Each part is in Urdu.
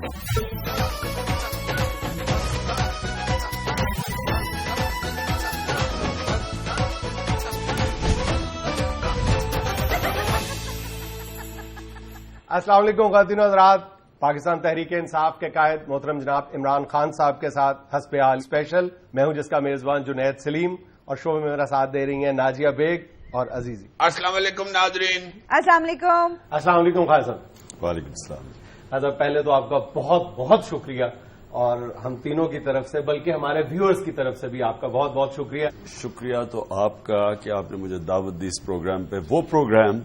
السلام علیکم خواتین و حضرات. پاکستان تحریک انصاف کے قائد محترم جناب عمران خان صاحب کے ساتھ حسب حال اسپیشل. میں ہوں جس کا میزبان جنید سلیم اور شو میں میرا ساتھ دے رہی ہیں ناجیہ بیگ اور عزیزی. السلام علیکم ناظرین. السلام علیکم. السلام علیکم خان صاحب. وعلیکم السلام. حضرت پہلے تو آپ کا بہت بہت شکریہ, اور ہم تینوں کی طرف سے بلکہ ہمارے ویورز کی طرف سے بھی آپ کا بہت بہت شکریہ. شکریہ تو آپ کا کہ آپ نے مجھے دعوت دی اس پروگرام پہ, وہ پروگرام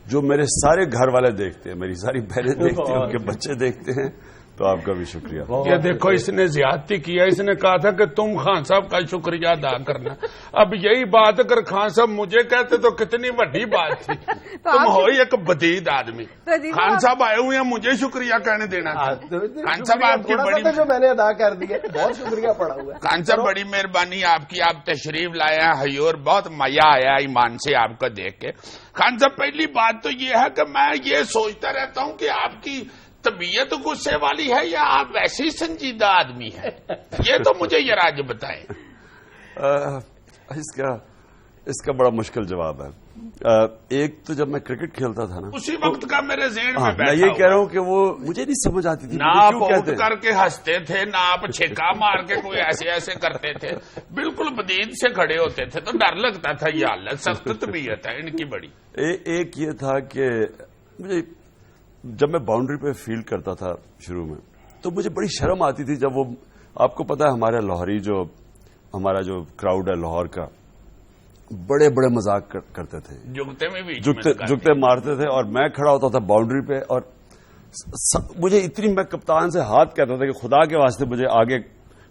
جو میرے سارے گھر والے دیکھتے ہیں, میری ساری بہنیں دیکھتی ہیں, ان کے بچے دیکھتے ہیں, تو آپ کا بھی شکریہ. یہ دیکھو اس نے زیادتی کیا, اس نے کہا تھا کہ تم خان صاحب کا شکریہ ادا کرنا. اب یہی بات اگر خان صاحب مجھے کہتے تو کتنی بڑی بات تھی. تم ہو ایک بدید آدمی. خان صاحب آئے ہوئے ہیں, مجھے شکریہ کہنے دینا. خان صاحب آپ کی بڑی, جو میں نے ادا کر دیا, بہت شکریہ پڑا ہوا ہے. خان صاحب بڑی مہربانی آپ کی, آپ تشریف لائے ہیں حیور, بہت مزہ آیا ایمان سے آپ کو دیکھ کے. خان صاحب پہلی بات تو یہ ہے کہ میں یہ سوچتا رہتا ہوں کہ آپ کی طبیعت غصے والی ہے یا آپ ویسے ہی سنجیدہ آدمی ہیں, یہ تو مجھے یہ راج بتائیں. اس کا بڑا مشکل جواب ہے. ایک تو جب میں کرکٹ کھیلتا تھا نا, اسی وقت کا میرے ذہن میں بیٹھا, میں یہ کہہ رہا ہوں کہ وہ مجھے نہیں سمجھ آتی تھی. نہ آپ اٹھ کر کے ہنستے تھے, نہ آپ چھکا مار کے کوئی ایسے کرتے تھے, بالکل بدید سے کھڑے ہوتے تھے, تو ڈر لگتا تھا. یہ حالت سخت طبیعت ہے ان کی بڑی. ایک یہ تھا کہ مجھے جب میں باؤنڈری پہ فیلڈ کرتا تھا شروع میں, تو مجھے بڑی شرم آتی تھی جب وہ, آپ کو پتا ہے ہمارے لاہوری جو ہمارا جو کراؤڈ ہے لاہور کا, بڑے بڑے مذاق کرتے تھے, جگتے میں بھی جگتے مارتے تھے, اور میں کھڑا ہوتا تھا باؤنڈری پہ, اور مجھے اتنی, میں کپتان سے ہاتھ کہتا تھا کہ خدا کے واسطے مجھے آگے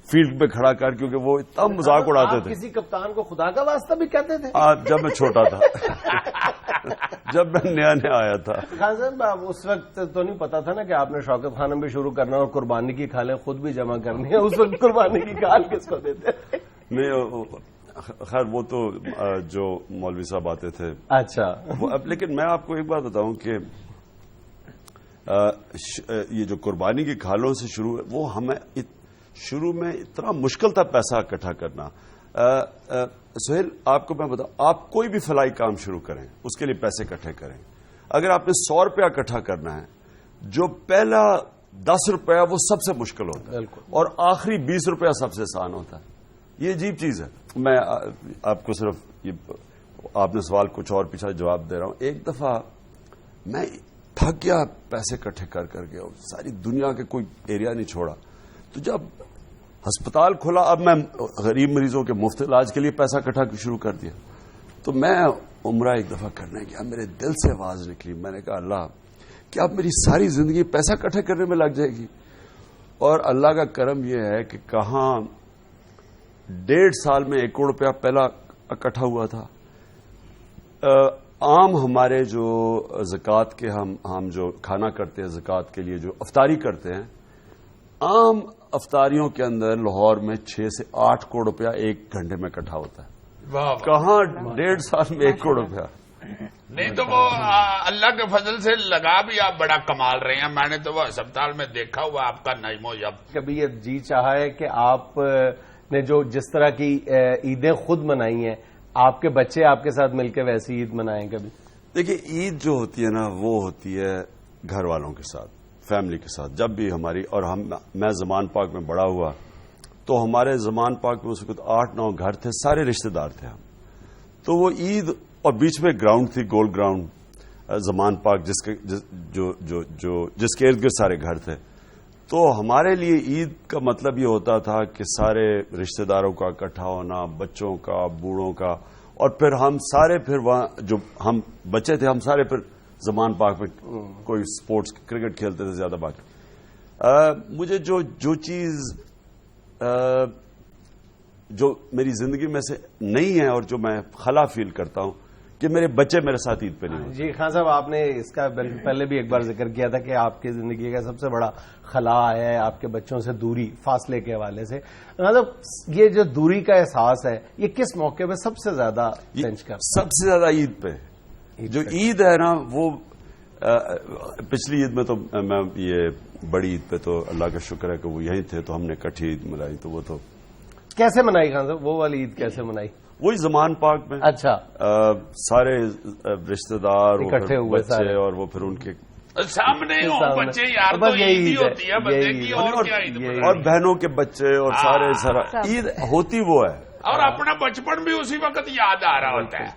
فیلڈ پہ کھڑا کر, کیونکہ وہ اتنا مذاق اڑاتے تھے. کسی کپتان کو خدا کا واسطہ بھی کہتے تھے جب میں چھوٹا تھا, جب میں نیا آیا تھا. خان صاحب اس وقت تو نہیں پتا تھا نا کہ آپ نے شوکت خانم بھی شروع کرنا اور قربانی کی کھالیں خود بھی جمع کرنی ہے. اس وقت قربانی کی کھال کس کو دیتے؟ نہیں, خیر وہ تو جو مولوی صاحب آتے تھے. اچھا. لیکن میں آپ کو ایک بات بتاؤں کہ یہ جو قربانی کی کھالوں سے شروع ہے, وہ ہمیں شروع میں اتنا مشکل تھا پیسہ اکٹھا کرنا. سہیل آپ کو میں بتاؤں, آپ کوئی بھی فلاحی کام شروع کریں, اس کے لیے پیسے اکٹھے کریں. اگر آپ نے 100 روپیہ اکٹھا کرنا ہے, جو پہلا 10 روپیہ وہ سب سے مشکل ہوتا ہے, اور آخری 20 روپیہ سب سے آسان ہوتا ہے. یہ عجیب چیز ہے. میں آپ کو صرف یہ, آپ نے سوال کچھ اور پیچھے جواب دے رہا ہوں. ایک دفعہ میں تھک گیا پیسے اکٹھے کر گیا, ساری دنیا کے کوئی ایریا نہیں چھوڑا. تو جب ہسپتال کھلا, اب میں غریب مریضوں کے مفت علاج کے لیے پیسہ اکٹھا شروع کر دیا. تو میں عمرہ ایک دفعہ کرنے گیا, میرے دل سے آواز نکلی, میں نے کہا اللہ کیا اب میری ساری زندگی پیسہ اکٹھا کرنے میں لگ جائے گی؟ اور اللہ کا کرم یہ ہے کہ کہاں 1.5 سال میں 1 کروڑ روپیہ پہلا اکٹھا ہوا تھا. عام ہمارے جو زکوٰۃ کے ہم جو کھانا کرتے ہیں زکوٰۃ کے لیے جو افطاری کرتے ہیں, عام افطاریوں کے اندر لاہور میں 6 سے 8 کروڑ روپیہ 1 گھنٹے میں اکٹھا ہوتا ہے. کہاں 1.5 سال میں 1 کروڑ روپیہ. نہیں تو وہ اللہ کے فضل سے لگا بھی آپ بڑا کمال رہے ہیں. میں نے تو وہ اسپتال میں دیکھا ہوا آپ کا نعیم و یب. کبھی یہ جی چاہا ہے کہ آپ نے جو جس طرح کی عیدیں خود منائی ہیں, آپ کے بچے آپ کے ساتھ مل کے ویسی عید منائیں کبھی؟ دیکھیے عید جو ہوتی ہے نا, وہ ہوتی ہے گھر والوں کے ساتھ, فیملی کے ساتھ. جب بھی ہماری, اور میں زمان پاک میں بڑا ہوا, تو ہمارے زمان پاک میں اس وقت 8-9 گھر تھے, سارے رشتہ دار تھے ہم. تو وہ عید, اور بیچ میں گراؤنڈ تھی, گول گراؤنڈ زمان پاک, جس کے ارد گرد سارے گھر تھے. تو ہمارے لیے عید کا مطلب یہ ہوتا تھا کہ سارے رشتہ داروں کا اکٹھا ہونا, بچوں کا, بوڑھوں کا, اور پھر ہم سارے, پھر وہاں جو ہم بچے تھے ہم سارے پھر زمان پاک میں کوئی سپورٹس کرکٹ کھیلتے تھے زیادہ. باقی مجھے جو چیز جو میری زندگی میں سے نہیں ہے, اور جو میں خلا فیل کرتا ہوں, کہ میرے بچے میرے ساتھ عید پہ نہیں ہوتے. جی خان صاحب, آپ نے اس کا پہلے بھی ایک بار ذکر کیا تھا کہ آپ کی زندگی کا سب سے بڑا خلا ہے آپ کے بچوں سے دوری, فاصلے کے حوالے سے. مطلب یہ جو دوری کا احساس ہے, یہ کس موقع پہ سب سے زیادہ سینچ کرتا ہے؟ سب سے زیادہ عید پہ. جو عید ہے نا, وہ پچھلی عید میں تو میں یہ بڑی عید پہ تو اللہ کا شکر ہے کہ وہ یہیں تھے تو ہم نے اکٹھی عید منائی. تو وہ تو کیسے منائی خان صاحب؟ وہ والی عید کیسے منائی؟ وہی زمان پاک میں. اچھا. سارے رشتہ دار اکٹھے ہوئے بچے اور وہ پھر ان کے سامنے ہو بچے یار تو عید ہی ہوتی ہے بندے کی اور کیا عید اور بہنوں کے بچے اور سارے سارا عید ہوتی وہ ہے. اور اپنا بچپن بھی اسی وقت یاد آ رہا ہوتا ہے.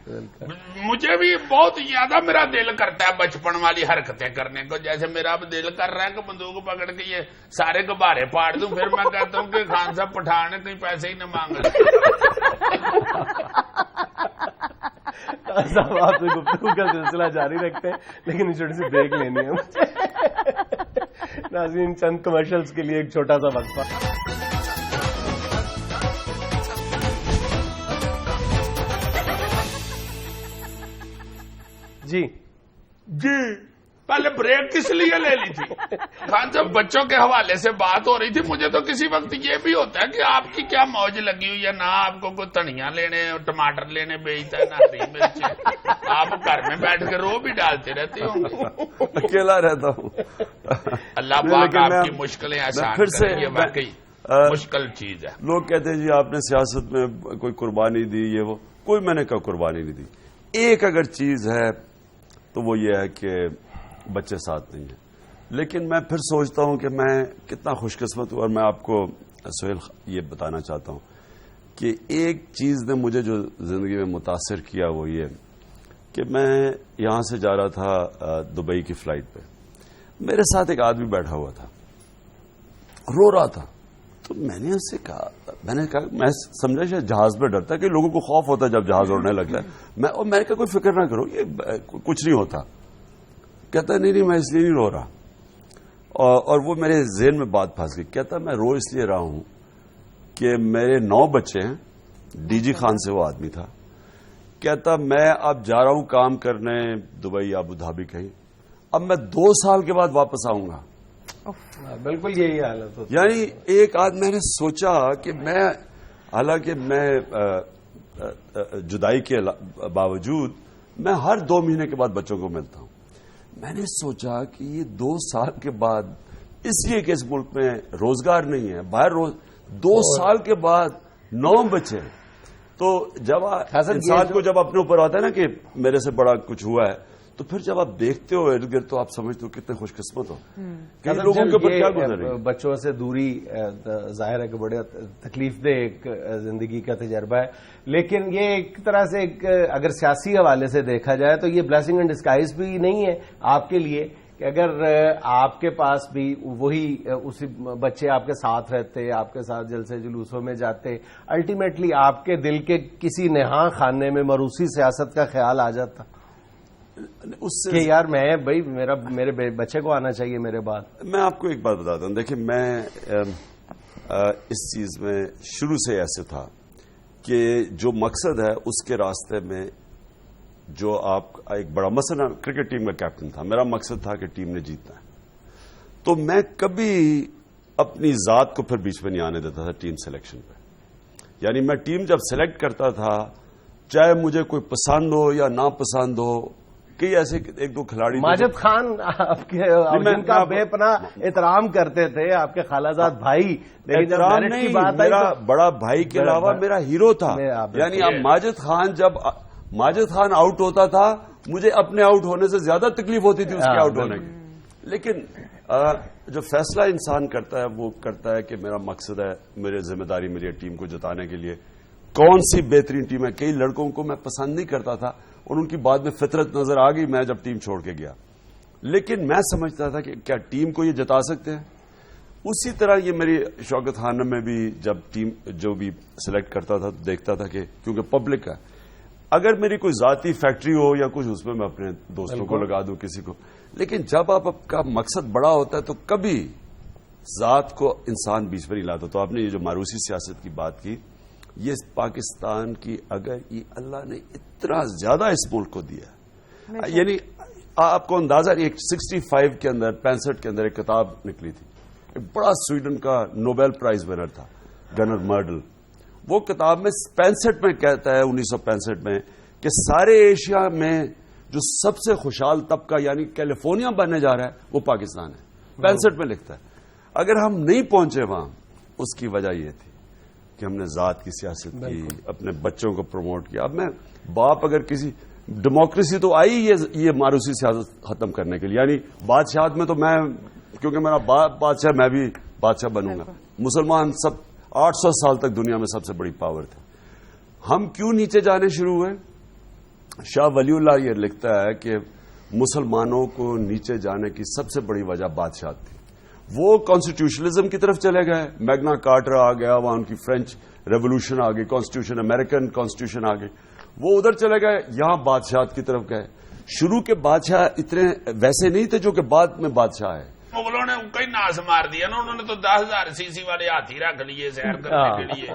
مجھے بھی بہت زیادہ میرا دل کرتا ہے بچپن والی حرکتیں کرنے کو. جیسے میرا اب دل کر رہا ہے کہ بندوق پکڑ کے یہ سارے غبارے پھاڑ دوں. پھر میں کہتا ہوں کہ خان صاحب پٹھان کہیں پیسے ہی نہ مانگ صاحب آپ سے گفتگو کا سلسلہ جاری رکھتے ہیں لیکن چھوٹی سی بریک لینی ہے. ناظرین چند کمرشلز کے لیے ایک چھوٹا سا وقفہ. جی پہلے بریک کس لیے لے لی تھی خان صاحب؟ بچوں کے حوالے سے بات ہو رہی تھی. مجھے تو کسی وقت یہ بھی ہوتا ہے کہ آپ کی کیا موج لگی ہوئی ہے. نہ آپ کو کوئی دھنیا لینے ٹماٹر لینے بیچتا ہے نہ ہری مرچ. آپ گھر میں بیٹھ کے رو بھی ڈالتے رہتے ہوں گے. اکیلا رہتا ہوں. اللہ پاک آپ کی مشکلیں آسان کرے. یہ واقعی مشکل چیز ہے. لوگ کہتے ہیں جی آپ نے سیاست میں کوئی قربانی دی. یہ وہ کوئی میں نے کہا قربانی نہیں دی. ایک اگر چیز ہے تو وہ یہ ہے کہ بچے ساتھ نہیں ہیں. لیکن میں پھر سوچتا ہوں کہ میں کتنا خوش قسمت ہوں. اور میں آپ کو سہیل یہ بتانا چاہتا ہوں کہ ایک چیز نے مجھے جو زندگی میں متاثر کیا وہ یہ کہ میں یہاں سے جا رہا تھا دبئی کی فلائٹ پہ. میرے ساتھ ایک آدمی بیٹھا ہوا تھا رو رہا تھا. تو میں نے اس سے کہا میں سمجھا شاید جہاز پہ ڈرتا ہے کہ لوگوں کو خوف ہوتا ہے جب جہاز اڑنے لگتا ہے. میں نے کہا کوئی فکر نہ کرو یہ کچھ نہیں ہوتا. کہتا نہیں میں اس لیے نہیں رو رہا. اور وہ میرے ذہن میں بات پھنس گئی. کہتا میں رو اس لیے رہا ہوں کہ میرے 9 بچے ہیں. ڈی جی خان سے وہ آدمی تھا. کہتا میں اب جا رہا ہوں کام کرنے دبئی ابو دھابی کہیں. اب میں 2 سال کے بعد واپس آؤں گا. بالکل یہی حالت ہوتی. یعنی ایک آدمی میں نے سوچا کہ میں حالانکہ میں جدائی کے باوجود میں ہر 2 مہینے کے بعد بچوں کو ملتا ہوں. میں نے سوچا کہ یہ 2 سال کے بعد اس لیے کہ اس ملک میں روزگار نہیں ہے باہر 2 سال کے بعد 9 بچے. تو جب انسان کو جب اپنے اوپر آتا ہے نا کہ میرے سے بڑا کچھ ہوا ہے تو پھر جب آپ دیکھتے ہو ارد گرد تو آپ سمجھتے ہو کتنے خوش قسمت ہو. کئی لوگوں کے اوپر کیا گزر رہی ہے. بچوں سے دوری ظاہر ہے کہ بڑے تکلیف دہ ایک زندگی کا تجربہ ہے. لیکن یہ ایک طرح سے اگر سیاسی حوالے سے دیکھا جائے تو یہ بلیسنگ ان ڈسگائز بھی نہیں ہے آپ کے لیے کہ اگر آپ کے پاس بھی وہی اسی بچے آپ کے ساتھ رہتے آپ کے ساتھ جلسے جلوسوں میں جاتے الٹیمیٹلی آپ کے دل کے کسی نہاں خانے میں موروثی سیاست کا خیال آ جاتا کہ یار میرے بچے کو آنا چاہیے میرے بعد. میں آپ کو ایک بات بتاتا ہوں. دیکھیں میں اس چیز میں شروع سے ایسے تھا کہ جو مقصد ہے اس کے راستے میں جو آپ ایک بڑا مثلا کرکٹ ٹیم کا کیپٹن تھا. میرا مقصد تھا کہ ٹیم نے جیتنا ہے. تو میں کبھی اپنی ذات کو پھر بیچ میں نہیں آنے دیتا تھا ٹیم سلیکشن پہ. یعنی میں ٹیم جب سلیکٹ کرتا تھا چاہے مجھے کوئی پسند ہو یا ناپسند ہو. کئی ایسے 1-2 کھلاڑی ماجد خان آپ کے جن کا بے پناہ احترام کرتے تھے آپ کے خالازاد بھائی. احترام نہیں میرا بڑا بھائی کے علاوہ میرا ہیرو تھا. یعنی اب ماجد خان جب ماجد خان آؤٹ ہوتا تھا مجھے اپنے آؤٹ ہونے سے زیادہ تکلیف ہوتی تھی اس کے آؤٹ ہونے کی. لیکن جو فیصلہ انسان کرتا ہے وہ کرتا ہے کہ میرا مقصد ہے میری ذمہ داری میری ٹیم کو جتانے کے لیے کون سی بہترین ٹیم ہے. کئی لڑکوں کو میں پسند نہیں کرتا تھا اور ان کی بعد میں فطرت نظر آ گئی میں جب ٹیم چھوڑ کے گیا. لیکن میں سمجھتا تھا کہ کیا ٹیم کو یہ جتا سکتے ہیں. اسی طرح یہ میری شوکت خانہ میں بھی جب ٹیم جو بھی سلیکٹ کرتا تھا تو دیکھتا تھا کہ کیونکہ پبلک ہے اگر میری کوئی ذاتی فیکٹری ہو یا کچھ اس میں اپنے دوستوں کو لگا دوں کسی کو. لیکن جب آپ کا مقصد بڑا ہوتا ہے تو کبھی ذات کو انسان بیچ میں نہیں لاتا. تو آپ نے یہ جو ماروثی سیاست کی بات کی یہ پاکستان کی اگر یہ اللہ نے اتنا زیادہ اس ملک کو دیا یعنی آپ کو اندازہ 65 کے اندر 65 کے اندر ایک کتاب نکلی تھی. ایک بڑا سویڈن کا نوبیل پرائز ونر تھا گنر مرڈل. وہ کتاب میں 65 میں کہتا ہے 1965 میں کہ سارے ایشیا میں جو سب سے خوشحال طبقہ یعنی کیلیفورنیا بننے جا رہا ہے وہ پاکستان ہے. 65 میں لکھتا ہے. اگر ہم نہیں پہنچے وہاں, اس کی وجہ یہ تھی کہ ہم نے ذات کی سیاست کی, اپنے بچوں کو پروموٹ کیا. اب میں باپ اگر کسی ڈیموکریسی تو آئی یہ ماروثی سیاست ختم کرنے کے لیے, یعنی بادشاہت میں تو میں, کیونکہ میرا باپ بادشاہ, میں بھی بادشاہ بنوں گا. مسلمان سب 800 سال تک دنیا میں سب سے بڑی پاور تھے. ہم کیوں نیچے جانے شروع ہوئے؟ شاہ ولی اللہ یہ لکھتا ہے کہ مسلمانوں کو نیچے جانے کی سب سے بڑی وجہ بادشاہت تھی. وہ کانسٹیٹیوشنلزم کی طرف چلے گئے, میگنا کارٹر آ گیا, وہاں ان کی فرینچ ریولوشن آ گئی, کانسٹیٹیوشن امریکن کانسٹیٹیوشن آ گئی, وہ ادھر چلے گئے, یہاں بادشاہت کی طرف گئے. شروع کے بادشاہ اتنے ویسے نہیں تھے جو کہ بعد میں بادشاہ ہے. مغلوں نے کئی ناز مار دیا نا, انہوں نے تو 10,000 cc والے ہاتھی رکھ لیے سیر کرنے کے لیے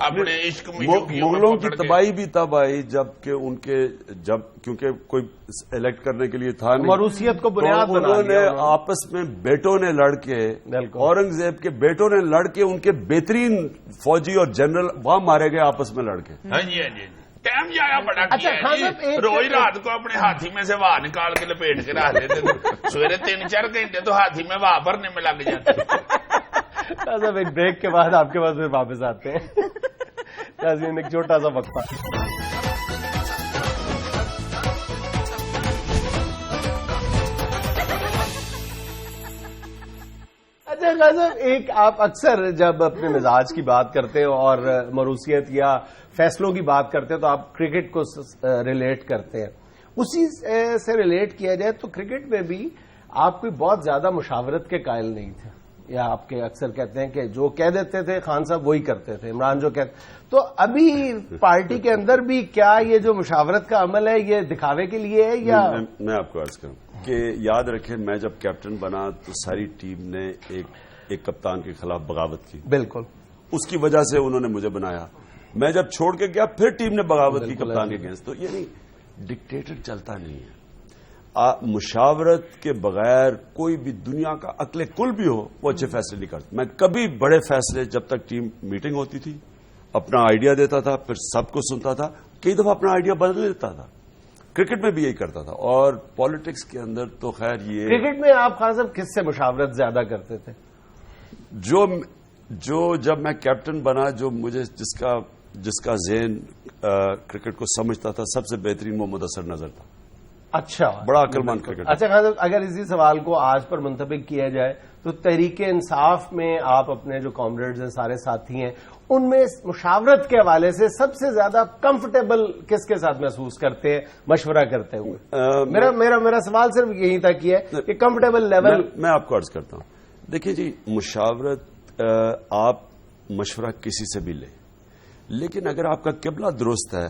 اپنے عشق میں. مغلوں کی تباہی بھی تب آئی جبکہ ان کے کیونکہ کوئی الیکٹ کرنے کے لیے تھا نہیں, موروثیت کو بنیاد بنا انہوں نے آپس میں بیٹوں نے لڑ کے, اورنگزیب کے بیٹوں نے لڑ کے, ان کے بہترین فوجی اور جنرل وہاں مارے گئے آپس میں لڑ کے. ہاں جی, ہاں جی, ٹائم جایا بڑا کیا ہے. روز رات کو اپنے ہاتھی میں سے واہ نکال کے لپیٹ کے رکھ دیتے, سویرے 3-4 گھنٹے تو ہاتھی میں واہ بھرنے میں لگ جاتے. صاحب ایک بریک کے بعد آپ کے پاس پھر واپس آتے ہیں. ناظرین ایک چھوٹا سا وقفہ. اچھا غازب, ایک آپ اکثر جب اپنے مزاج کی بات کرتے ہیں اور موروثیت یا فیصلوں کی بات کرتے ہیں تو آپ کرکٹ کو ریلیٹ کرتے ہیں. اسی سے ریلیٹ کیا جائے تو کرکٹ میں بھی آپ کوئی بہت زیادہ مشاورت کے قائل نہیں تھے, یا آپ کے اکثر کہتے ہیں کہ جو کہہ دیتے تھے خان صاحب وہی کرتے تھے, عمران جو کہتے. تو ابھی پارٹی کے اندر بھی کیا یہ جو مشاورت کا عمل ہے یہ دکھاوے کے لیے ہے یا؟ میں آپ کو عرض کروں کہ یاد رکھیں, میں جب کیپٹن بنا تو ساری ٹیم نے ایک کپتان کے خلاف بغاوت کی. بالکل, اس کی وجہ سے انہوں نے مجھے بنایا. میں جب چھوڑ کے گیا پھر ٹیم نے بغاوت کی کپتان کے اگینسٹ. تو یعنی ڈکٹیٹر چلتا نہیں ہے. مشاورت کے بغیر کوئی بھی دنیا کا عقل کل بھی ہو وہ اچھے فیصلے نہیں کرتا. میں کبھی بڑے فیصلے, جب تک ٹیم میٹنگ ہوتی تھی اپنا آئیڈیا دیتا تھا, پھر سب کو سنتا تھا, کئی دفعہ اپنا آئیڈیا بدل دیتا تھا. کرکٹ میں بھی یہی کرتا تھا, اور پالیٹکس کے اندر تو خیر یہ. کرکٹ میں آپ خان صاحب کس سے مشاورت زیادہ کرتے تھے؟ جو جب میں کیپٹن بنا, جو مجھے جس کا ذہن کرکٹ کو سمجھتا تھا سب سے بہترین وہ مدثر نظر تھا. اچھا, بڑا عقل مند کرکٹ. اچھا خان صاحب, اگر اسی سوال کو آج پر منطبق کیا جائے تو تحریک انصاف میں آپ اپنے جو کامریڈز ہیں, سارے ساتھی ہیں, ان میں مشاورت کے حوالے سے سب سے زیادہ کمفرٹیبل کس کے ساتھ محسوس کرتے ہیں مشورہ کرتے ہوئے؟ میرا سوال صرف یہی تھا کہ کمفرٹیبل لیول. میں آپ کو عرض کرتا ہوں, دیکھیے جی, مشاورت آپ مشورہ کسی سے بھی لیں, لیکن اگر آپ کا قبلہ درست ہے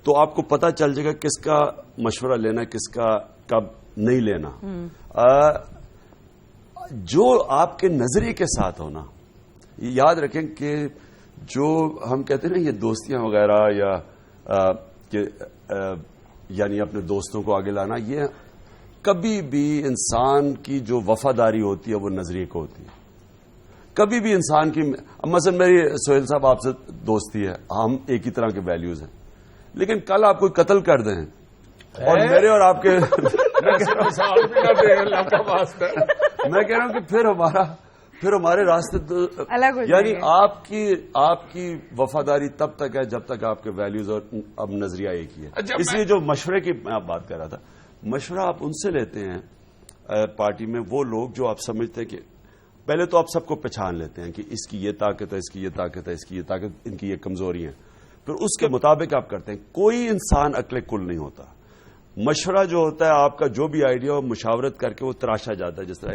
تو آپ کو پتہ چل جائے گا کس کا مشورہ لینا, کس کا کب نہیں لینا. جو آپ کے نظریے کے ساتھ ہونا, یاد رکھیں کہ جو ہم کہتے ہیں نا یہ دوستیاں وغیرہ یا یعنی اپنے دوستوں کو آگے لانا, یہ کبھی بھی انسان کی جو وفاداری ہوتی ہے وہ نظریے کو ہوتی ہے. کبھی بھی انسان کی, مثلا میری سہیل صاحب آپ سے دوستی ہے, ہم ایک ہی طرح کے ویلیوز ہیں, لیکن کل آپ کوئی قتل کر دیں اور میرے اور آپ کے میں کہہ رہا ہوں کہ پھر ہمارے راستے یعنی آپ کی وفاداری تب تک ہے جب تک آپ کے ویلیوز اور اب نظریہ ایک ہی ہے. اس لیے جو مشورے کی میں بات کر رہا تھا, مشورہ آپ ان سے لیتے ہیں پارٹی میں, وہ لوگ جو آپ سمجھتے ہیں کہ پہلے تو آپ سب کو پہچان لیتے ہیں کہ اس کی یہ طاقت ہے, اس کی یہ طاقت ہے, اس کی یہ طاقت, ان کی یہ کمزوری ہیں, پھر اس کے مطابق آپ کرتے ہیں. کوئی انسان عقل کل نہیں ہوتا. مشورہ جو ہوتا ہے آپ کا جو بھی آئیڈیا ہو, مشاورت کر کے وہ تراشا جاتا ہے, جس طرح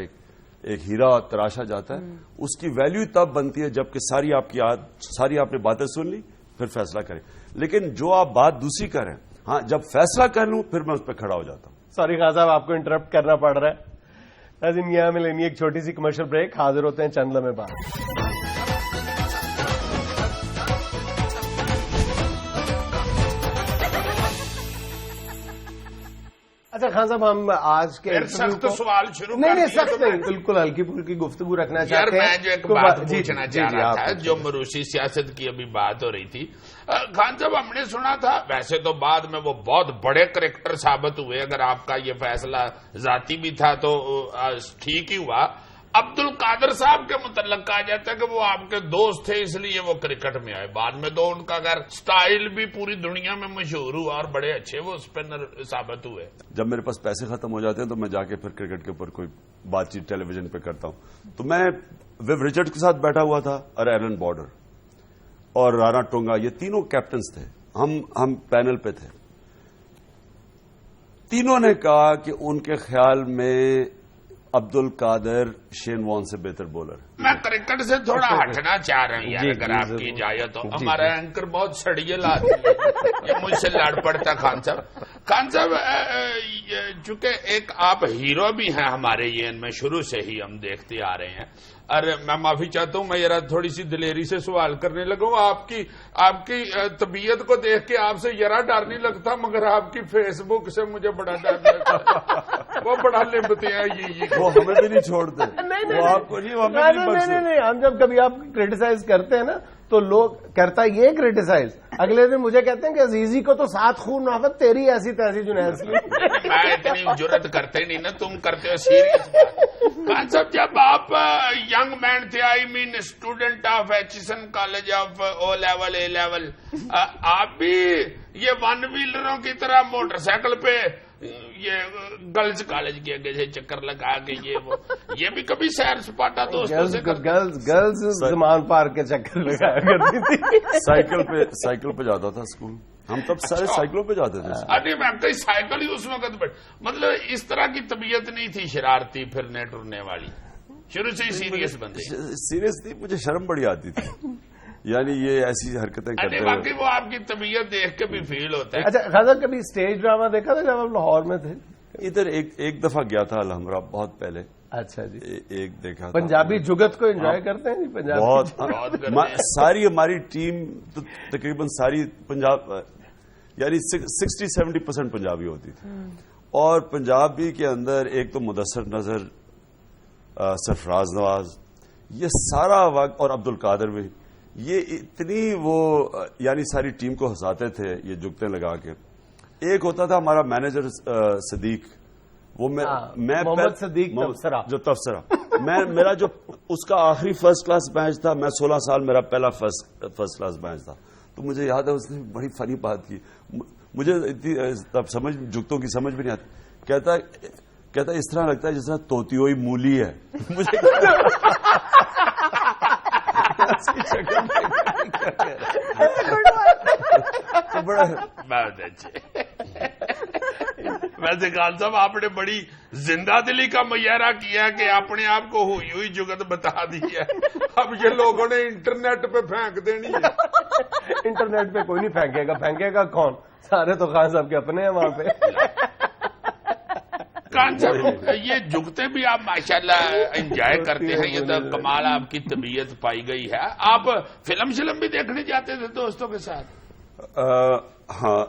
ایک ہیرا تراشا جاتا ہے. اس کی ویلیو تب بنتی ہے جبکہ ساری آپ نے باتیں سن لی, پھر فیصلہ کریں. لیکن جو آپ بات دوسری کریں, ہاں جب فیصلہ کر لوں پھر میں اس پہ کھڑا ہو جاتا ہوں. سوری خان صاحب, آپ کو انٹرپٹ کرنا پڑ رہا ہے. ناظرین, یہاں میں لینی ایک چھوٹی سی کمرشل بریک, حاضر ہوتے ہیں چند لمحے بعد. اچھا خان صاحب, ہم آج کے سخت سوال شروع نہیں سخت نہیں, بالکل ہلکی پھلکی گفتگو رکھنا چاہتے ہیں. میں جو ایک بات پوچھنا چاہ رہا تھا, جو مروثی سیاست کی ابھی بات ہو رہی تھی, خان صاحب ہم نے سنا تھا, ویسے تو بعد میں وہ بہت بڑے کریکٹر ثابت ہوئے, اگر آپ کا یہ فیصلہ ذاتی بھی تھا تو ٹھیک ہی ہوا, عبد القادر صاحب کے متعلق کہا جاتا ہے کہ وہ آپ کے دوست تھے اس لیے وہ کرکٹ میں آئے. بعد میں تو ان کا اگر سٹائل بھی پوری دنیا میں مشہور ہوا اور بڑے اچھے وہ اسپنر ثابت ہوئے. جب میرے پاس پیسے ختم ہو جاتے ہیں تو میں جا کے پھر کرکٹ کے اوپر کوئی بات چیت ٹیلی ویژن پہ کرتا ہوں. تو میں ویو رچرڈ کے ساتھ بیٹھا ہوا تھا اور ایلن بارڈر اور رانا ٹونگا, یہ تینوں کیپٹنز تھے. ہم پینل پہ تھے. تینوں نے کہا کہ ان کے خیال میں عبد القادر شین وان سے بہتر بولر. میں کرکٹ سے تھوڑا ہٹنا چاہ رہا ہوں اگر آپ کی اجازت ہو. ہمارا اینکر بہت سڑیل آدمی ہے, یہ مجھ سے لڑ پڑتا. خان صاحب چونکہ ایک آپ ہیرو بھی ہیں ہمارے یہ ان میں شروع سے ہی ہم دیکھتے آ رہے ہیں. اور میں معافی چاہتا ہوں, میں ذرا تھوڑی سی دلیری سے سوال کرنے لگا ہوں. آپ کی طبیعت کو دیکھ کے آپ سے ذرا ڈر نہیں لگتا, مگر آپ کی فیس بک سے مجھے بڑا ڈر لگتا ہے. وہ بڑا لمبتے ہیں, وہ ہمیں بھی نہیں چھوڑتے. وہ آپ کو نہیں, ہم جب کبھی آپ کرٹیسائز کرتے ہیں نا تو لوگ کرتا یہ کرٹیسائز, اگلے دن مجھے کہتے ہیں کہ عزیزی کو تو 7 خون نافت, تیری ایسی تیسی جنید سلیم. میں اتنی جرت کرتے نہیں نا, تم کرتے ہو سیریس. خان صاحب جب آپ ینگ مین تھے, I mean student of Aitchison college of O level A level, آپ بھی یہ 1 ویلروں کی طرح موٹر سائیکل پہ یہ گرلز کالج کے آگے سے چکر لگا کے یہ بھی کبھی سیر سپاٹا دوستوں سے گرلز زمان پارک کے چکر لگایا کرتی تھی. سائیکل پہ جاتا تھا اسکول. ہم تب سارے سائیکلوں پہ جاتے تھے. ارے میں کئی سائیکل ہی اس وقت مطلب اس طرح کی طبیعت نہیں تھی شرارتی پھرنے ٹرنے والی, شروع سے ہی سیریس بندے. سیریس تھی, مجھے شرم بڑی آتی تھی. یعنی یہ ایسی حرکتیں کرتے ہیں. باقی وہ آپ کی طبیعت دیکھ کے بھی فیل ہوتا ہے. اچھا خاصا کبھی اسٹیج ڈرامہ دیکھا تھا جب آپ لاہور میں تھے؟ ادھر ایک دفعہ گیا تھا الحمرا, بہت پہلے. اچھا جی, ایک دیکھا. پنجابی جگت کو انجوائے کرتے ہیں جی پنجابی بہت. ساری ہماری ٹیم تقریباً ساری پنجاب, یعنی 60-70% پنجابی ہوتی تھی. اور پنجابی کے اندر ایک تو مدثر نظر, سرفراز نواز, یہ سارا وقت, اور عبد القادر بھی, یہ اتنی وہ یعنی ساری ٹیم کو ہنساتے تھے یہ جگتیں لگا کے. ایک ہوتا تھا ہمارا مینیجر صدیق, وہ میں محمد صدیق جو تبصرہ میرا جو اس کا آخری فرسٹ کلاس میچ تھا. میں 16 سال میرا پہلا فرسٹ کلاس میچ تھا. تو مجھے یاد ہے اس نے بڑی فنی بات کی, مجھے تب سمجھ جگتوں کی سمجھ بھی نہیں آتی. کہتا اس طرح لگتا ہے جس طرح طوطی ہوئی مولی ہے. مجھے بہت اچھے. ویسے خان صاحب آپ نے بڑی زندہ دلی کا مظاہرہ کیا کہ اپنے آپ کو ہوئی ہوئی جگت بتا دی ہے. اب یہ لوگوں نے انٹرنیٹ پہ پھینک دینی ہے. انٹرنیٹ پہ کوئی نہیں پھینکے گا کون, سارے تو خان صاحب کے اپنے ہیں وہاں پہ. خان صاحب یہ جگتے بھی آپ ماشاءاللہ انجوائے کرتے ہیں, یہ تو کمال آپ کی طبیعت پائی گئی ہے. آپ فلم بھی دیکھنے جاتے تھے دوستوں کے ساتھ؟ ہاں,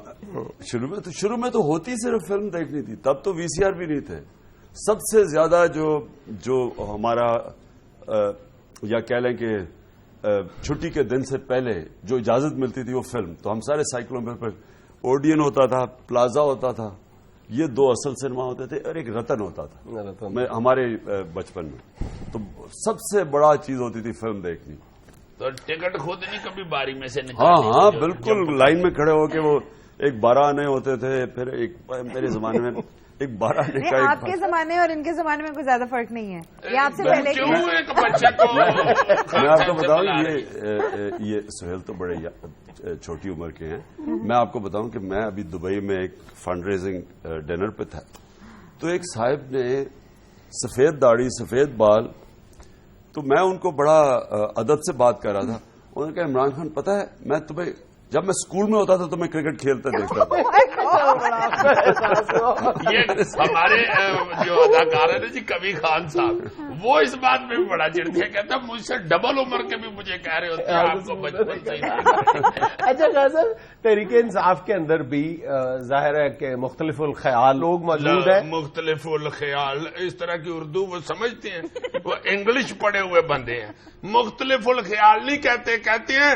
شروع میں تو ہوتی صرف فلم دیکھنی تھی. تب تو وی سی آر بھی نہیں تھے. سب سے زیادہ جو ہمارا یا کہہ لیں کہ چھٹی کے دن سے پہلے جو اجازت ملتی تھی وہ فلم. تو ہم سارے سائیکلوں پہ, اوڈین ہوتا تھا, پلازا ہوتا تھا, یہ 2 اصل سنیما ہوتے تھے, اور ایک رتن ہوتا تھا ہمارے بچپن میں. تو سب سے بڑا چیز ہوتی تھی فلم دیکھنی. تو ٹکٹ خود نہیں کبھی باری میں سے ہاں بالکل, لائن میں کھڑے ہو کے. وہ ایک 12 آنے ہوتے تھے, پھر ایک میرے زمانے میں ایک 12 آنے کا. آپ کے زمانے اور ان کے زمانے میں کوئی زیادہ فرق نہیں ہے, یہ آپ سے پہلے میں آپ کو بتاؤں, یہ سہیل تو بڑے چھوٹی عمر کے ہیں. میں آپ کو بتاؤں کہ میں ابھی دبئی میں ایک فنڈ ریزنگ ڈنر پہ تھا. تو ایک صاحب نے سفید داڑھی سفید بال, تو میں ان کو بڑا ادب سے بات کر رہا تھا. انہوں نے کہا عمران خان پتہ ہے میں تمہیں جب میں اسکول میں ہوتا تھا تو میں کرکٹ کھیلتا دیکھتا تھا. یہ ہمارے جو اداکار ہے نا جی کبھی خان صاحب, وہ اس بات میں بھی بڑا چڑھتے ہیں, کہتا مجھ سے ڈبل عمر کے بھی مجھے کہہ رہے ہوتے ہیں آپ کو بچپن سے. اچھا خاصا تحریک انصاف کے اندر بھی ظاہر ہے کہ مختلف الخیال لوگ موجود ہیں. مختلف الخیال اس طرح کی اردو وہ سمجھتے ہیں, وہ انگلش پڑھے ہوئے بندے ہیں. مختلف الخیال نہیں کہتے ہیں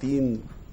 3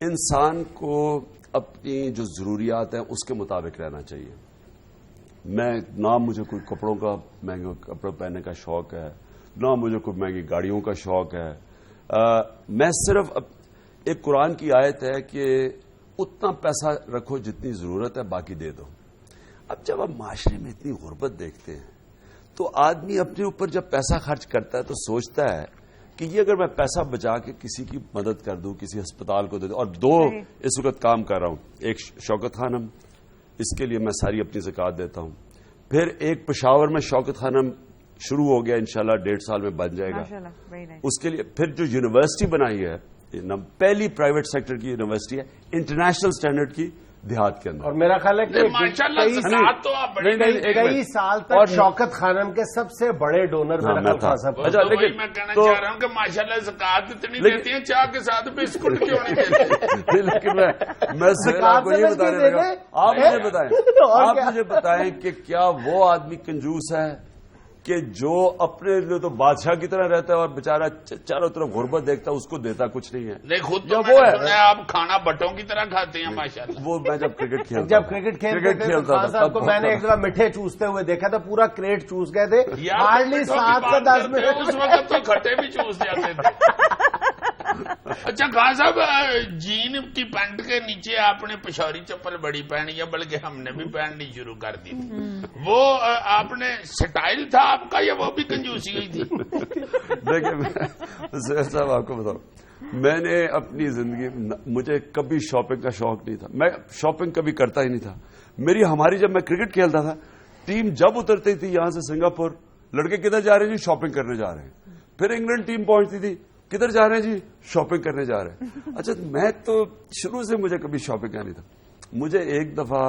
انسان کو اپنی جو ضروریات ہیں اس کے مطابق رہنا چاہیے. میں نہ مجھے کوئی کپڑوں کا مہنگے کپڑے پہننے کا شوق ہے، نہ مجھے کوئی مہنگی گاڑیوں کا شوق ہے. میں صرف ایک قرآن کی آیت ہے کہ اتنا پیسہ رکھو جتنی ضرورت ہے، باقی دے دو. اب جب آپ معاشرے میں اتنی غربت دیکھتے ہیں تو آدمی اپنے اوپر جب پیسہ خرچ کرتا ہے تو سوچتا ہے کہ یہ اگر میں پیسہ بچا کے کسی کی مدد کر دوں، کسی ہسپتال کو دے دوں. اور دو اس وقت کام کر رہا ہوں. ایک شوکت خانم، اس کے لیے میں ساری اپنی زکات دیتا ہوں. پھر ایک پشاور میں شوکت خانم شروع ہو گیا، انشاءاللہ 1.5 سال میں بن جائے گا. اس کے لیے پھر جو یونیورسٹی بنائی ہے، پہلی پرائیویٹ سیکٹر کی یونیورسٹی ہے انٹرنیشنل سٹینڈرڈ کی دیہات کے اندر. اور میرا خیال ہے کہ کئی سال تک شوکت خانم کے سب سے بڑے ڈونر میں میں کہنا چاہ رہا ہوں کہ ماشاءاللہ زکات اتنی دیتی ہیں، چاہ کے ساتھ بسکٹ کیوں نہیں دیتے؟ لیکن میں آپ کو یہ بتانے لگا، آپ مجھے بتائیں کہ کیا وہ آدمی کنجوس ہے کہ جو اپنے لیے تو بادشاہ کی طرح رہتا ہے اور بیچارہ چاروں طرف غربت دیکھتا ہے، اس کو دیتا کچھ نہیں ہے. نہیں، خود تو وہ ہے آپ کھانا بٹوں کی طرح کھاتے ہیں ماشاءاللہ. وہ میں جب کرکٹ کھیلتا تھا تو میں نے ایک دفعہ مٹھے چوستے ہوئے دیکھا تھا، پورا کریٹ چوس گئے تھے. ہارڈلی 7 سے 10 منٹ اس وقت تو کھٹے بھی چوس جاتے تھے. اچھا خان صاحب، جین کی پینٹ کے نیچے آپ نے پشوری چپل بڑی پہنی ہے، بلکہ ہم نے بھی پہننی شروع کر دی تھی. وہ آپ نے سٹائل تھا آپ کا یا وہ بھی کنجوسی ہوئی تھی؟ دیکھیں زہر صاحب، آپ کو بتاؤں، میں نے اپنی زندگی مجھے کبھی شاپنگ کا شوق نہیں تھا. میں شاپنگ کبھی کرتا ہی نہیں تھا. ہماری جب میں کرکٹ کھیلتا تھا، ٹیم جب اترتی تھی یہاں سے سنگاپور، لڑکے کدھر جا رہے ہیں جی؟ شاپنگ کرنے جا رہے ہیں. پھر انگلینڈ ٹیم پہنچتی تھی، کدھر جا رہے ہیں جی؟ شاپنگ کرنے جا رہے ہیں. اچھا، میں تو شروع سے مجھے کبھی شاپنگ کا نہیں تھا. مجھے ایک دفعہ،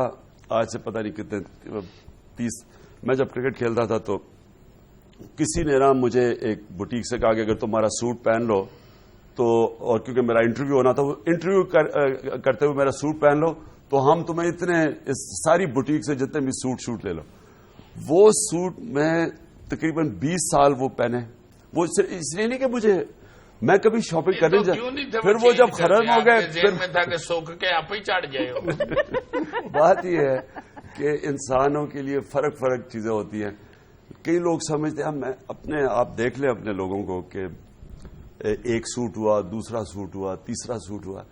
آج سے پتہ نہیں کتنے 30، میں جب کرکٹ کھیلتا تھا تو کسی نے نا مجھے ایک بوٹیک سے کہا کہ اگر تمہارا سوٹ پہن لو تو، اور کیونکہ میرا انٹرویو ہونا تھا، وہ انٹرویو کرتے ہوئے میرا سوٹ پہن لو تو ہم تمہیں اتنے ساری بوٹیک سے جتنے بھی سوٹ لے لو. وہ سوٹ میں تقریباً 20 سال وہ پہنے. وہ اس لیے نہیں کہ میں کبھی شاپنگ کرنے پھر وہ جب ختم ہو گئے پھر سوکھ کے آپ ہی چڑھ جائے. بات یہ ہے کہ انسانوں کے لیے فرق چیزیں ہوتی ہیں. کئی لوگ سمجھتے ہیں، آپ دیکھ لیں اپنے لوگوں کو کہ ایک سوٹ ہوا، دوسرا سوٹ ہوا، تیسرا سوٹ ہوا.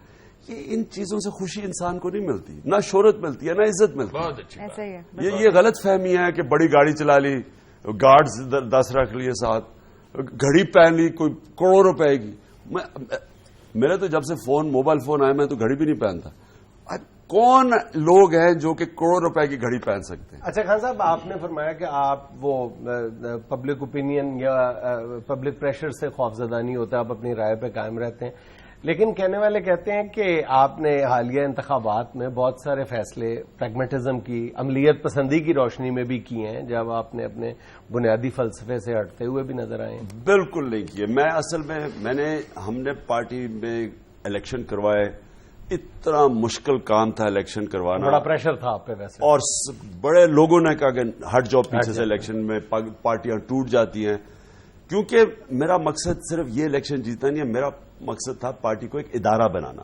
یہ ان چیزوں سے خوشی انسان کو نہیں ملتی، نہ شہرت ملتی ہے نہ عزت ملتی. بہت اچھی یہ غلط فہمی ہے کہ بڑی گاڑی چلا لی، گارڈز 10 رکھ لیے ساتھ، گھڑی پہن لی کوئی کروڑوں روپے کی. میرے تو جب سے موبائل فون آیا میں تو گھڑی بھی نہیں پہنتا. کون لوگ ہیں جو کہ کروڑ روپے کی گھڑی پہن سکتے ہیں؟ اچھا خان صاحب، آپ نے فرمایا کہ آپ وہ پبلک اوپینین یا پبلک پریشر سے خوفزدہ نہیں ہوتا، آپ اپنی رائے پہ قائم رہتے ہیں. لیکن کہنے والے کہتے ہیں کہ آپ نے حالیہ انتخابات میں بہت سارے فیصلے پریگمیٹزم کی، عملیت پسندی کی روشنی میں بھی کیے ہیں، جب آپ نے اپنے بنیادی فلسفے سے ہٹتے ہوئے بھی نظر آئے ہیں. بالکل نہیں کیے. میں اصل میں ہم نے پارٹی میں الیکشن کروائے. اتنا مشکل کام تھا الیکشن کروانا، بڑا پریشر تھا آپ پہ ویسے، اور بڑے لوگوں نے کہا کہ ہٹ جاؤ پیچھے سے، الیکشن میں پارٹیاں ٹوٹ جاتی ہیں. کیونکہ میرا مقصد صرف یہ الیکشن جیتنا نہیں ہے، میرا مقصد تھا پارٹی کو ایک ادارہ بنانا.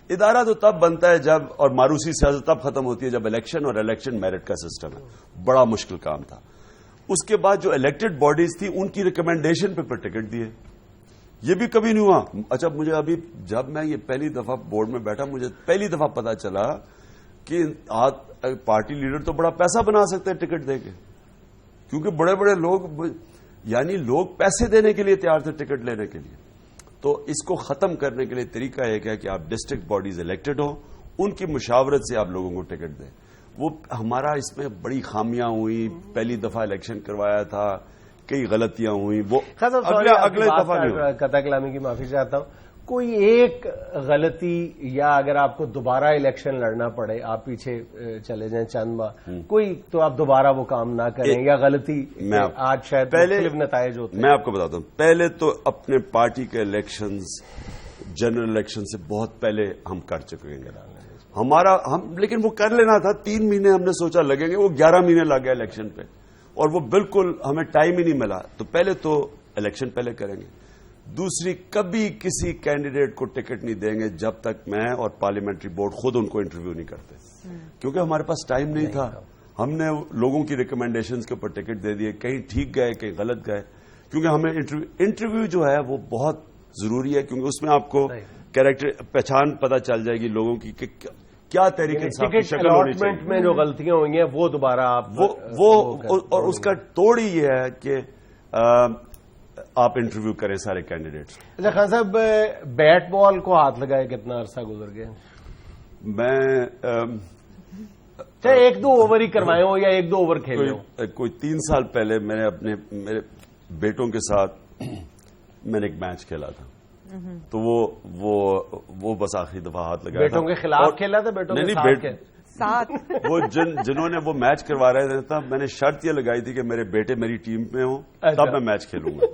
ادارہ تو تب بنتا ہے جب، اور ماروسی سیاست تب ختم ہوتی ہے جب الیکشن، اور الیکشن میرٹ کا سسٹم ہے. بڑا مشکل کام تھا. اس کے بعد جو الیکٹڈ باڈیز تھی ان کی ریکمینڈیشن پہ ٹکٹ دیے. یہ بھی کبھی نہیں ہوا. اچھا، مجھے ابھی جب میں یہ پہلی دفعہ بورڈ میں بیٹھا، مجھے پہلی دفعہ پتا چلا کہ پارٹی لیڈر تو بڑا پیسہ بنا سکتے ہیں ٹکٹ دے کے، کیونکہ بڑے بڑے لوگ، یعنی لوگ پیسے دینے کے لیے تیار تھے ٹکٹ لینے کے لیے. تو اس کو ختم کرنے کے لیے طریقہ ایک ہے کہ آپ ڈسٹرکٹ باڈیز الیکٹڈ ہوں، ان کی مشاورت سے آپ لوگوں کو ٹکٹ دیں. وہ ہمارا اس میں بڑی خامیاں ہوئی. پہلی دفعہ الیکشن کروایا تھا، کئی غلطیاں ہوئی. وہ اگلے دفعہ نہیں. قطع کلامی کی معافی چاہتا ہوں. کوئی ایک غلطی، یا اگر آپ کو دوبارہ الیکشن لڑنا پڑے، آپ پیچھے چلے جائیں چند ماہ، کوئی تو آپ دوبارہ وہ کام نہ کریں، یا غلطی آج شاید مختلف نتائج ہوتے ہیں. میں آپ کو بتاتا ہوں، پہلے تو اپنے پارٹی کے الیکشنز جنرل الیکشن سے بہت پہلے ہم کر چکے ہیں. لیکن وہ کر لینا تھا. 3 مہینے ہم نے سوچا لگیں گے، وہ 11 مہینے لگ گئے الیکشن پہ، اور وہ بالکل ہمیں ٹائم ہی نہیں ملا. تو پہلے تو الیکشن پہلے کریں گے. دوسری کبھی کسی کینڈیڈیٹ کو ٹکٹ نہیں دیں گے جب تک میں اور پارلیمنٹری بورڈ خود ان کو انٹرویو نہیں کرتے، کیونکہ ہمارے پاس ٹائم نہیں تھا. ہم نے لوگوں کی ریکمینڈیشنز کے اوپر ٹکٹ دے دیے، کہیں ٹھیک گئے کہیں غلط گئے، کیونکہ ہمیں انٹرویو جو ہے وہ بہت ضروری ہے، کیونکہ اس میں آپ کو کیریکٹر پہچان پتہ چل جائے گی لوگوں کی کہ کیا تحریک انصاف کی شکل ہونی چاہیے. میں جو غلطیاں ہوئی ہیں وہ دوبارہ آپ وہ اور اس کا توڑ ہی یہ ہے کہ آپ انٹرویو کریں سارے کینڈیڈیٹس. اچھا خان صاحب، بیٹ بال کو ہاتھ لگائے کتنا عرصہ گزر گیا؟ میں چاہے 1-2 اوور ہی کروائے ہوں یا 1-2 اوور کھیلے ہوں. کوئی 3 سال پہلے میں نے میرے بیٹوں کے ساتھ میں نے ایک میچ کھیلا تھا، تو وہ بس آخری دفعہ ہاتھ لگایا. بیٹوں کے خلاف کھیلا تھا؟ بیٹوں کے ساتھ وہ جنہوں نے وہ میچ کروا رہے تھے تب میں نے شرط یہ لگائی تھی کہ میرے بیٹے میری ٹیم میں ہوں تب میں میچ کھیلوں گا.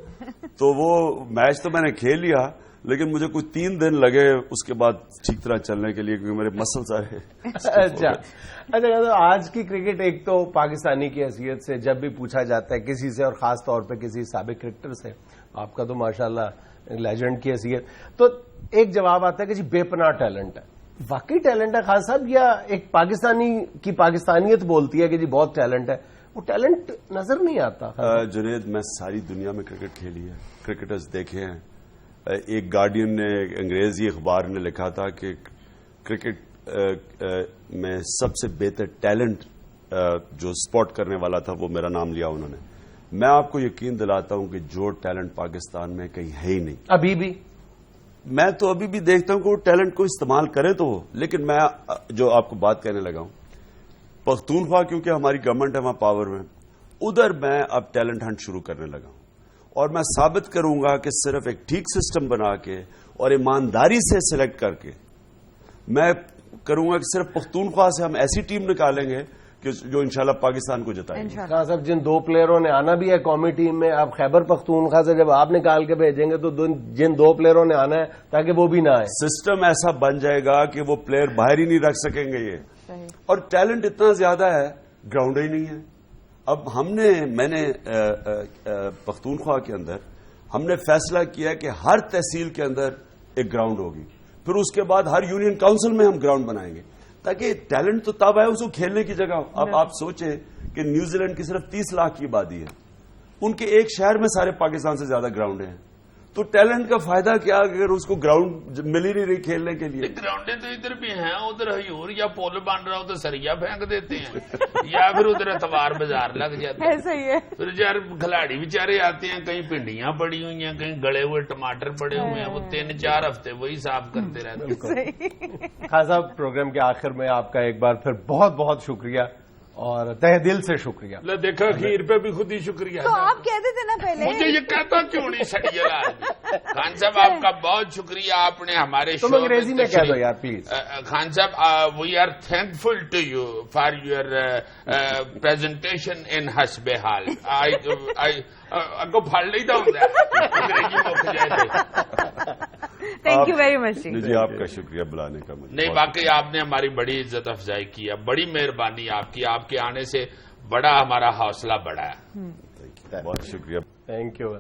تو وہ میچ تو میں نے کھیل لیا، لیکن مجھے کوئی 3 دن لگے اس کے بعد ٹھیک طرح چلنے کے لیے، کیونکہ میرے مسل سارے. اچھا آج کی کرکٹ ایک تو پاکستانی کی حیثیت سے جب بھی پوچھا جاتا ہے کسی سے، اور خاص طور پہ کسی سابق کرکٹر سے، آپ کا تو ماشاءاللہ لیجنڈ کی حیثیت، تو ایک جواب آتا ہے کہ جی بے پناہ ٹیلنٹ ہے. واقعی ٹیلنٹ ہے خان صاحب، یا ایک پاکستانی کی پاکستانیت بولتی ہے کہ جی بہت ٹیلنٹ ہے؟ وہ ٹیلنٹ نظر نہیں آتا. جنید، میں ساری دنیا میں کرکٹ کھیلی ہے، کرکٹرز دیکھے ہیں. ایک گارڈین نے، انگریزی اخبار نے لکھا تھا کہ کرکٹ میں سب سے بہتر ٹیلنٹ جو سپورٹ کرنے والا تھا وہ میرا نام لیا انہوں نے. میں آپ کو یقین دلاتا ہوں کہ جو ٹیلنٹ پاکستان میں کہیں ہے ہی نہیں ابھی بھی. میں تو ابھی بھی دیکھتا ہوں کہ وہ ٹیلنٹ کو استعمال کرے تو ہو. لیکن میں جو آپ کو بات کہنے لگا ہوں، پختونخوا کیونکہ ہماری گورنمنٹ ہے وہاں پاور میں، ادھر میں اب ٹیلنٹ ہنٹ شروع کرنے لگا ہوں، اور میں ثابت کروں گا کہ صرف ایک ٹھیک سسٹم بنا کے اور ایمانداری سے سلیکٹ کر کے میں کروں گا کہ صرف پختونخوا سے ہم ایسی ٹیم نکالیں گے کہ جو انشاءاللہ پاکستان کو جتائیں گے. خان صاحب، جن 2 پلیئروں نے آنا بھی ہے قومی ٹیم میں، آپ خیبر پختونخوا سے جب آپ نکال کے بھیجیں گے تو جن 2 پلیئروں نے آنا ہے تاکہ وہ بھی نہ آئے. سسٹم ایسا بن جائے گا کہ وہ پلیئر باہر ہی نہیں رکھ سکیں گے یہ. اور ٹیلنٹ اتنا زیادہ ہے، گراؤنڈ ہی نہیں ہے. اب میں نے پختونخوا کے اندر ہم نے فیصلہ کیا کہ ہر تحصیل کے اندر ایک گراؤنڈ ہوگی، پھر اس کے بعد ہر یونین کاؤنسل میں ہم گراؤنڈ بنائیں گے تاکہ ٹیلنٹ تو تب آئے اس کو کھیلنے کی جگہ. اب آپ سوچیں کہ نیوزی لینڈ کی صرف 30 لاکھ کی آبادی ہے، ان کے ایک شہر میں سارے پاکستان سے زیادہ گراؤنڈ ہیں. تو ٹیلنٹ کا فائدہ کیا اگر اس کو گراؤنڈ مل ہی نہیں رہی کھیلنے کے لیے؟ گراؤنڈیں تو ادھر بھی ہیں، ادھر ہیور یا پول بن رہا ہو تو سریا پھینک دیتے ہیں، یا پھر ادھر اتوار بازار لگ جاتے ہیں. ایسا ہی ہے. پھر یار کھلاڑی بیچارے آتے ہیں، کہیں پنڈیاں پڑی ہوئی ہیں، کہیں گڑے ہوئے ٹماٹر پڑے ہوئے ہیں، وہ 3-4 ہفتے وہی صاف کرتے رہتے ہیں. خان صاحب، پروگرام کے آخر میں آپ کا ایک بار پھر بہت بہت شکریہ، اور تہ دل سے شکریہ. دیکھا خیر پہ بھی خود ہی شکریہ. تو آپ کہتے تھے نا پہلے. مجھے یہ کہتا کیوں نہیں سڑیل آدمی. خان صاحب، آپ کا بہت شکریہ، آپ نے ہمارے شو تم انگریزی میں کہہ دو یار پلیز. خان صاحب، we are thankful to you for your presentation in Hasb Haal. اگو پھڑ لیتا ہوں انگریزی مک جائے. Thank you very much. جی آپ کا شکریہ بلانے کا. نہیں، واقعی آپ نے ہماری بڑی عزت افزائی کی ہے، بڑی مہربانی آپ کی. آپ کے آنے سے بڑا ہمارا حوصلہ بڑھا ہے. بہت شکریہ. Thank you.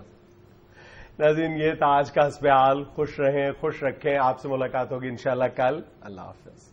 ناظرین، یہ تھا آج کا حسب حال. خوش رہیں، خوش رکھیں. آپ سے ملاقات ہوگی انشاءاللہ کل. اللہ حافظ.